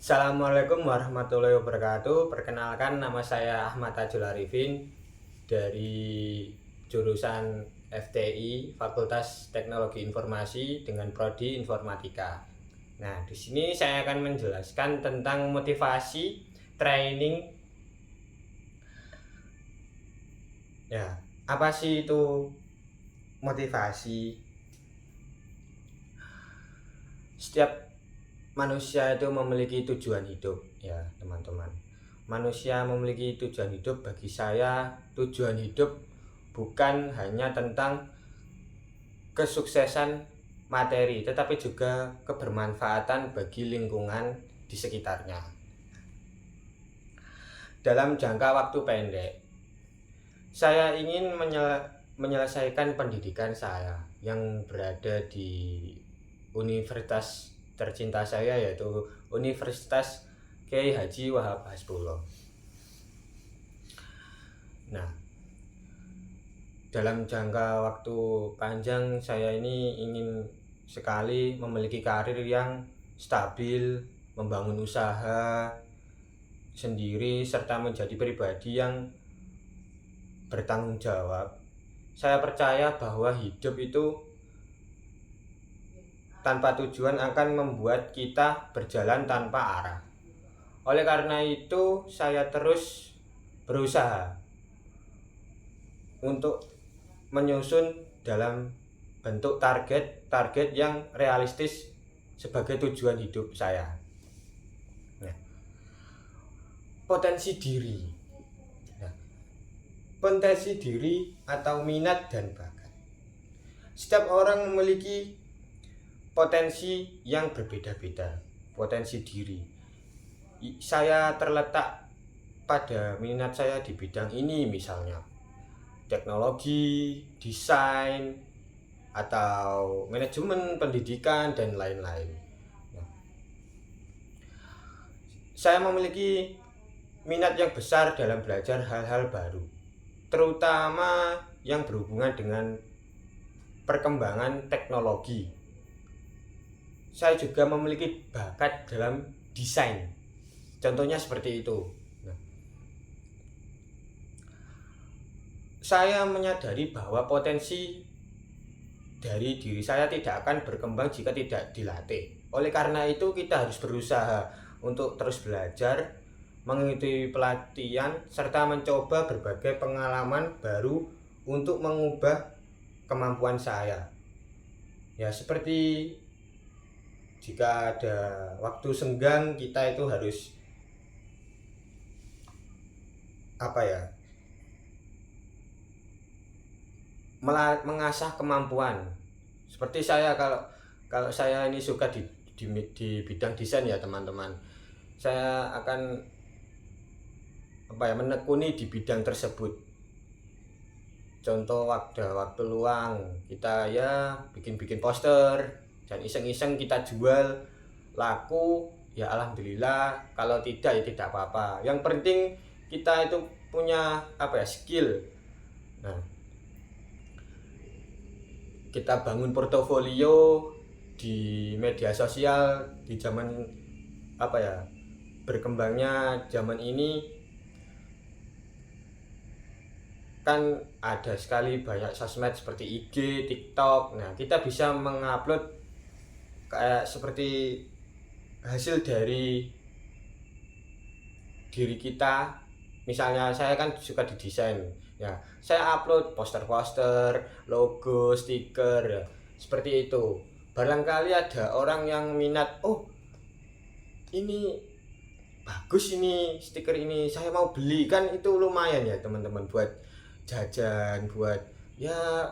Assalamualaikum warahmatullahi wabarakatuh. Perkenalkan, nama saya Ahmad Tajul Arifin dari jurusan FTI Fakultas Teknologi Informasi dengan prodi Informatika. Nah, di sini saya akan menjelaskan tentang motivasi training. Ya, apa sih itu motivasi? Setiap manusia itu memiliki tujuan hidup, ya teman-teman. Manusia memiliki tujuan hidup. Bagi saya, tujuan hidup bukan hanya tentang kesuksesan materi, tetapi juga kebermanfaatan bagi lingkungan di sekitarnya. Dalam jangka waktu pendek, saya ingin menyelesaikan pendidikan saya yang berada di universitas tercinta saya, yaitu Universitas Kiai Haji Wahab Hasbullah. Nah, dalam jangka waktu panjang saya ini ingin sekali memiliki karir yang stabil, membangun usaha sendiri, serta menjadi pribadi yang bertanggung jawab. Saya percaya bahwa hidup itu tanpa tujuan akan membuat kita berjalan tanpa arah. Oleh karena itu, saya terus berusaha untuk menyusun dalam bentuk target yang realistis sebagai tujuan hidup saya. Nah, potensi diri. Nah, potensi diri atau minat dan bakat. Setiap orang memiliki potensi yang berbeda-beda. Potensi diri. Saya terletak pada minat saya di bidang ini, misalnya teknologi, desain, atau manajemen pendidikan, dan lain-lain. Nah, saya memiliki minat yang besar dalam belajar hal-hal baru, terutama yang berhubungan dengan perkembangan teknologi. Saya juga memiliki bakat dalam desain, contohnya seperti itu. Saya menyadari bahwa potensi dari diri saya tidak akan berkembang jika tidak dilatih. Oleh karena itu, kita harus berusaha untuk terus belajar, mengikuti pelatihan, serta mencoba berbagai pengalaman baru untuk mengubah kemampuan saya. Ya, seperti jika ada waktu senggang, kita itu harus mengasah kemampuan. Seperti saya, kalau saya ini suka di bidang desain, ya teman-teman, saya akan menekuni di bidang tersebut. Contoh, waktu luang kita ya bikin poster dan iseng-iseng kita jual, laku ya alhamdulillah, kalau tidak ya tidak apa-apa. Yang penting kita itu punya skill. Nah, kita bangun portofolio di media sosial di zaman berkembangnya zaman ini, kan ada sekali banyak sosmed seperti IG, TikTok. Nah, kita bisa mengupload kayak seperti hasil dari diri kita. Misalnya saya kan suka di desain, ya saya upload poster-poster, logo, stiker, ya, seperti itu. Barangkali ada orang yang minat, oh ini bagus, ini stiker ini saya mau beli. Kan itu lumayan ya teman-teman, buat jajan, buat ya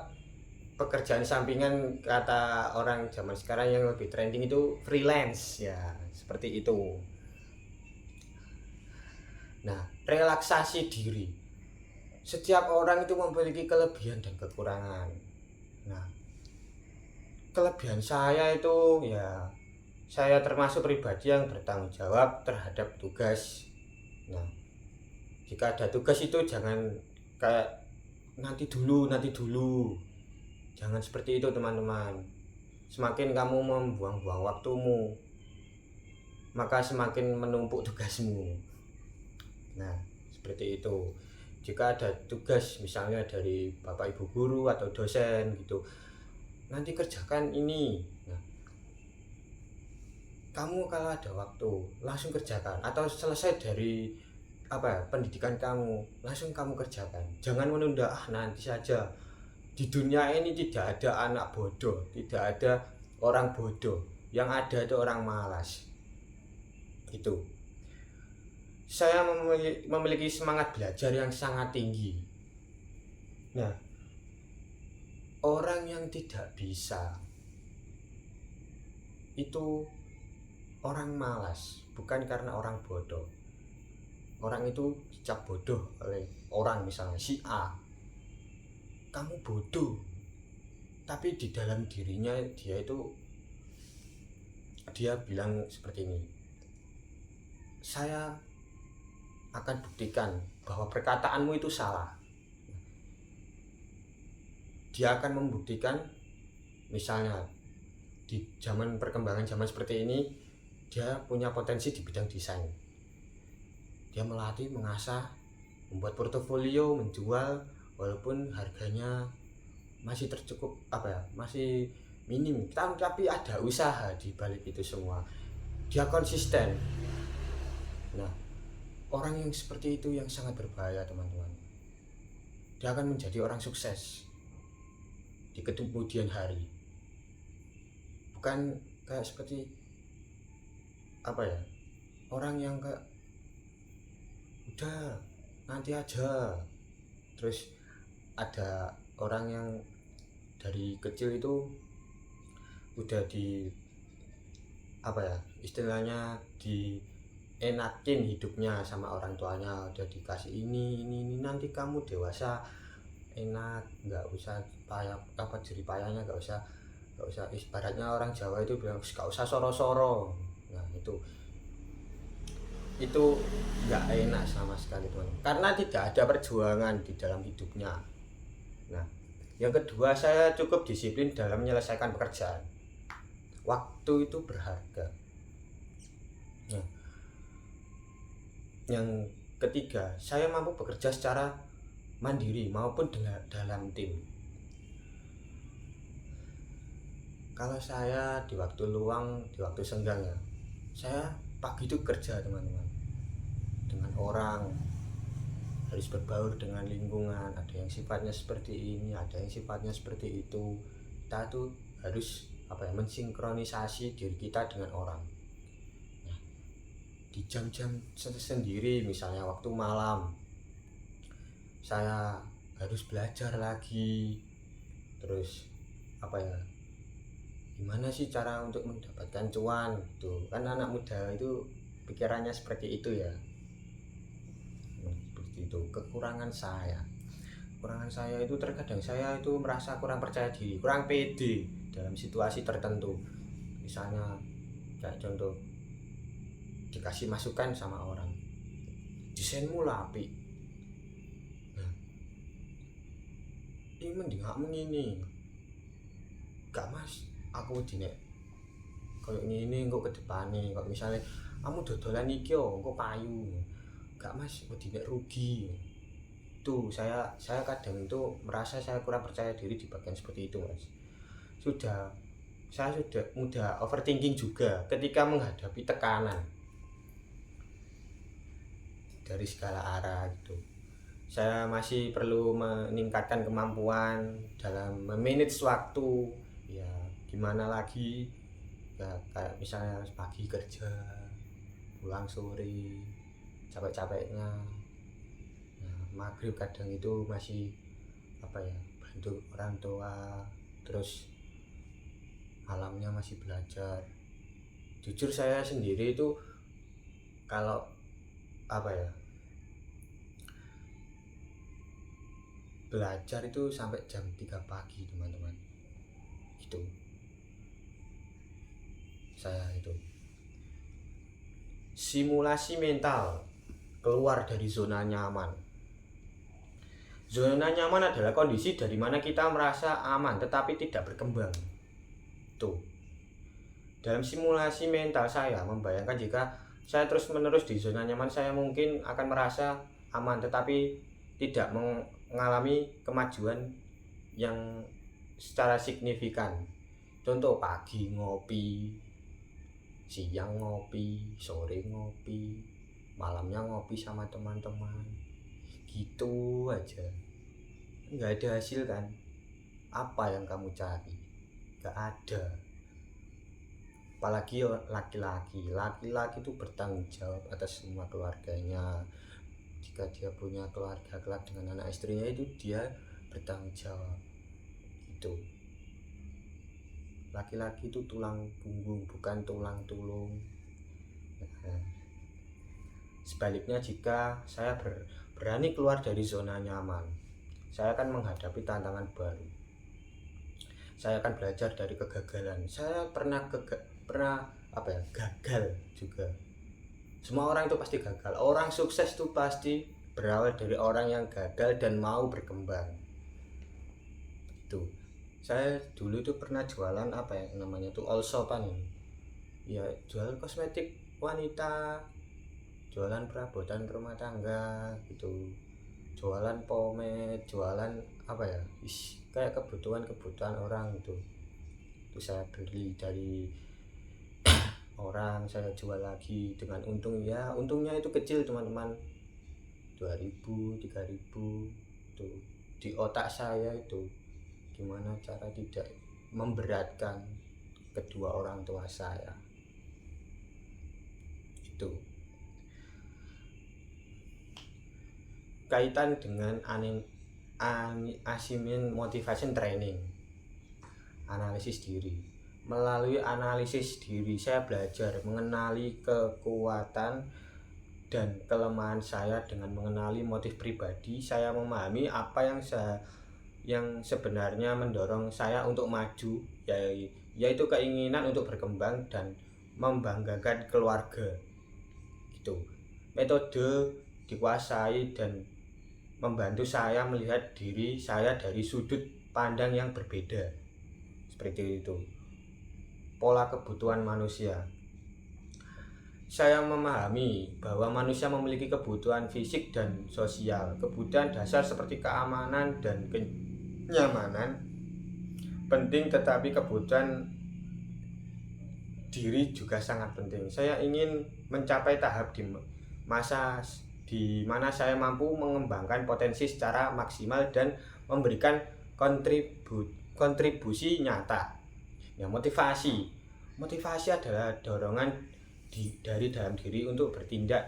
pekerjaan sampingan, kata orang zaman sekarang yang lebih trending itu freelance, ya seperti itu. Nah, relaksasi diri. Setiap orang itu memiliki kelebihan dan kekurangan. Nah, kelebihan saya itu ya, saya termasuk pribadi yang bertanggung jawab terhadap tugas. Nah, jika ada tugas itu jangan kayak nanti dulu. Jangan seperti itu teman-teman. Semakin kamu membuang-buang waktumu maka semakin menumpuk tugasmu. Nah, seperti itu. Jika ada tugas misalnya dari Bapak Ibu guru atau dosen gitu, nanti kerjakan ini. Nah, kamu kalau ada waktu langsung kerjakan, atau selesai dari pendidikan kamu langsung kamu kerjakan. Jangan menunda, nanti saja. Di dunia ini tidak ada anak bodoh, tidak ada orang bodoh. Yang ada itu orang malas. Itu. Saya memiliki semangat belajar yang sangat tinggi. Nah, orang yang tidak bisa itu orang malas, bukan karena orang bodoh. Orang itu dicap bodoh oleh orang, misalnya si A, kamu bodoh, tapi di dalam dirinya dia bilang seperti ini, saya akan buktikan bahwa perkataanmu itu salah. Dia akan membuktikan, misalnya di perkembangan zaman seperti ini, dia punya potensi di bidang desain. Dia melatih, mengasah, membuat portofolio, menjual, walaupun harganya masih tercukup masih minim, tapi ada usaha di balik itu semua. Dia konsisten. Nah, orang yang seperti itu yang sangat berbahaya, teman-teman. Dia akan menjadi orang sukses di kemudian hari. Bukan kayak seperti orang yang kayak udah nanti aja. Terus ada orang yang dari kecil itu udah istilahnya dienakin hidupnya sama orang tuanya, udah dikasih ini, nanti kamu dewasa enak, nggak usah payah, jerih payahnya nggak usah, ibaratnya orang Jawa itu bilang nggak usah soro-soro. Nah, itu nggak enak sama sekali, teman, karena tidak ada perjuangan di dalam hidupnya. Nah, yang kedua, saya cukup disiplin dalam menyelesaikan pekerjaan. Waktu itu berharga. Nah, yang ketiga, saya mampu bekerja secara mandiri maupun dalam tim. Kalau saya di waktu luang, di waktu senggangnya, saya pagi itu kerja, teman-teman, dengan orang, harus berbaur dengan lingkungan. Ada yang sifatnya seperti ini, ada yang sifatnya seperti itu. Kita tuh harus mensinkronisasi diri kita dengan orang. Nah, di jam-jam sendiri, misalnya waktu malam, saya harus belajar lagi. Terus gimana sih cara untuk mendapatkan cuan gitu kan. Anak muda itu pikirannya seperti itu ya. Seperti itu. Kekurangan saya itu terkadang saya itu merasa kurang percaya diri, kurang pede dalam situasi tertentu. Misalnya kayak contoh, dikasih masukan sama orang, desainmu apik, ini mending kamu ngini, gak mas, aku dinek kayak ngini engko ke depane, kok misalnya kamu dodolan iki engko payu, gak mas, aku dinek rugi. Tuh saya kadang itu merasa saya kurang percaya diri di bagian seperti itu, mas. Saya sudah mudah overthinking juga ketika menghadapi tekanan dari segala arah gitu. Saya masih perlu meningkatkan kemampuan dalam memanage waktu. Ya, gimana lagi? Ya, kayak misalnya pagi kerja, pulang sore, capek-capeknya. Nah, maghrib kadang itu masih bantu orang tua. Terus malamnya masih belajar. Jujur saya sendiri itu kalau belajar itu sampai jam 3 pagi, teman-teman. Itu saya itu simulasi mental keluar dari zona nyaman. Zona nyaman adalah kondisi dari mana kita merasa aman tetapi tidak berkembang. Tuh. Dalam simulasi mental saya membayangkan jika saya terus-menerus di zona nyaman, saya mungkin akan merasa aman tetapi tidak mengalami kemajuan yang secara signifikan. Contoh, pagi ngopi, siang ngopi, sore ngopi, malamnya ngopi sama teman-teman, gitu aja, nggak ada hasil kan. Apa yang kamu cari? Nggak ada. Apalagi laki-laki itu bertanggung jawab atas semua keluarganya. Jika dia punya keluarga kelak dengan anak istrinya, itu dia bertanggung jawab. Itu laki-laki itu tulang punggung, bukan tulang tulung. Nah, sebaliknya, jika saya berani keluar dari zona nyaman, saya akan menghadapi tantangan baru. Saya akan belajar dari kegagalan. Saya pernah gagal juga. Semua orang itu pasti gagal. Orang sukses itu pasti berawal dari orang yang gagal dan mau berkembang. Itu. Saya dulu itu pernah jualan namanya itu all shopan. Ya, jual kosmetik wanita, jualan perabotan rumah tangga gitu. Jualan pomade, jualan kayak kebutuhan orang itu saya beli dari orang, saya jual lagi dengan untungnya itu kecil teman-teman, 2.000 3.000. Itu di otak saya itu gimana cara tidak memberatkan kedua orang tua saya. Itu kaitan dengan Asimin Motivation Training, analisis diri. Melalui analisis diri, saya belajar mengenali kekuatan dan kelemahan saya. Dengan mengenali motif pribadi, saya memahami apa yang sebenarnya mendorong saya untuk maju, yaitu keinginan untuk berkembang dan membanggakan keluarga. Gitu. Metode dikuasai dan membantu saya melihat diri saya dari sudut pandang yang berbeda. Seperti itu. Pola kebutuhan manusia. Saya memahami bahwa manusia memiliki kebutuhan fisik dan sosial. Kebutuhan dasar seperti keamanan dan kenyamanan penting, tetapi kebutuhan diri juga sangat penting. Saya ingin mencapai tahap di mana saya mampu mengembangkan potensi secara maksimal dan memberikan kontribusi nyata. Ya, motivasi adalah dorongan dari dalam diri untuk bertindak.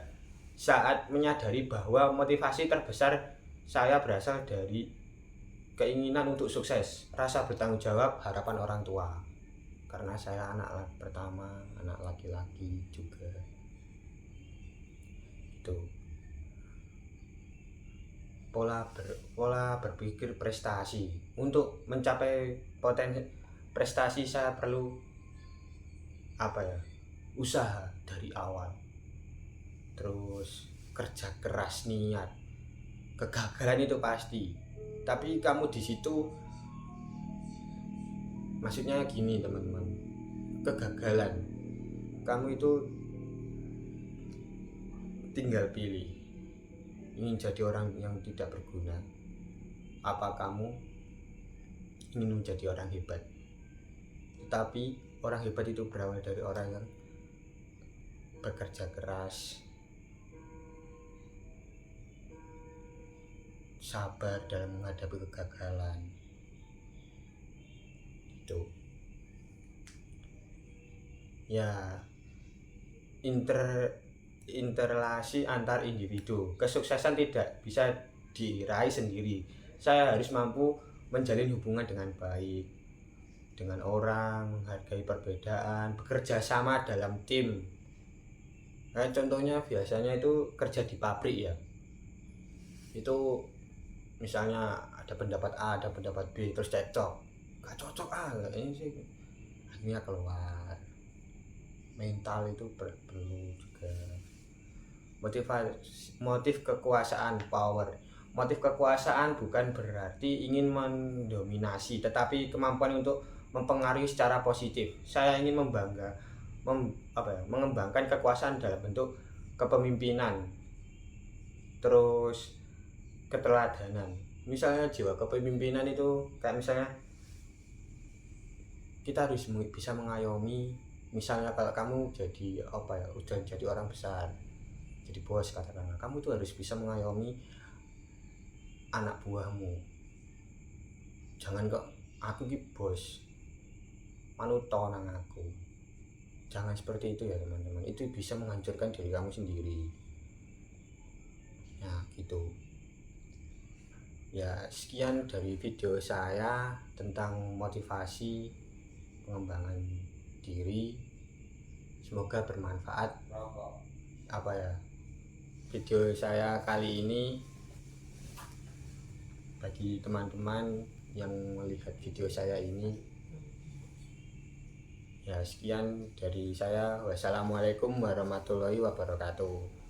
Saat menyadari bahwa motivasi terbesar saya berasal dari keinginan untuk sukses, rasa bertanggung jawab, harapan orang tua. Karena saya anak pertama, anak laki-laki juga. Itu. Pola berpikir prestasi. Untuk mencapai potensi prestasi, saya perlu usaha dari awal, terus kerja keras, niat. Kegagalan itu pasti, tapi kamu di situ, maksudnya gini teman-teman, kegagalan kamu itu tinggal pilih, ingin jadi orang yang tidak berguna, apa kamu ingin menjadi orang hebat. Tetapi orang hebat itu berawal dari orang yang bekerja keras, sabar dalam menghadapi kegagalan. Itu ya, interrelasi antar individu. Kesuksesan tidak bisa diraih sendiri. Saya harus mampu menjalin hubungan dengan baik dengan orang, menghargai perbedaan, bekerja sama dalam tim. Contohnya biasanya itu kerja di pabrik ya. Itu misalnya ada pendapat A, ada pendapat B, terus cekcok. Gak cocok ini sih. Akhirnya keluar. Mental itu perlu juga. Motif kekuasaan, power. Motif kekuasaan bukan berarti ingin mendominasi, tetapi kemampuan untuk mempengaruhi secara positif. Saya ingin mengembangkan kekuasaan dalam bentuk kepemimpinan, terus keteladanan. Misalnya jiwa kepemimpinan itu kayak misalnya kita harus bisa mengayomi. Misalnya kalau kamu jadi udah jadi orang besar, jadi bos katakanlah, kamu tuh harus bisa mengayomi anak buahmu. Jangan kok aku ki bos manut nang aku. Jangan seperti itu ya teman-teman. Itu bisa menghancurkan diri kamu sendiri. Ya gitu. Ya sekian dari video saya tentang motivasi pengembangan diri. Semoga bermanfaat. Video saya kali ini bagi teman-teman yang melihat video saya ini. Ya sekian dari saya. Wassalamualaikum warahmatullahi wabarakatuh.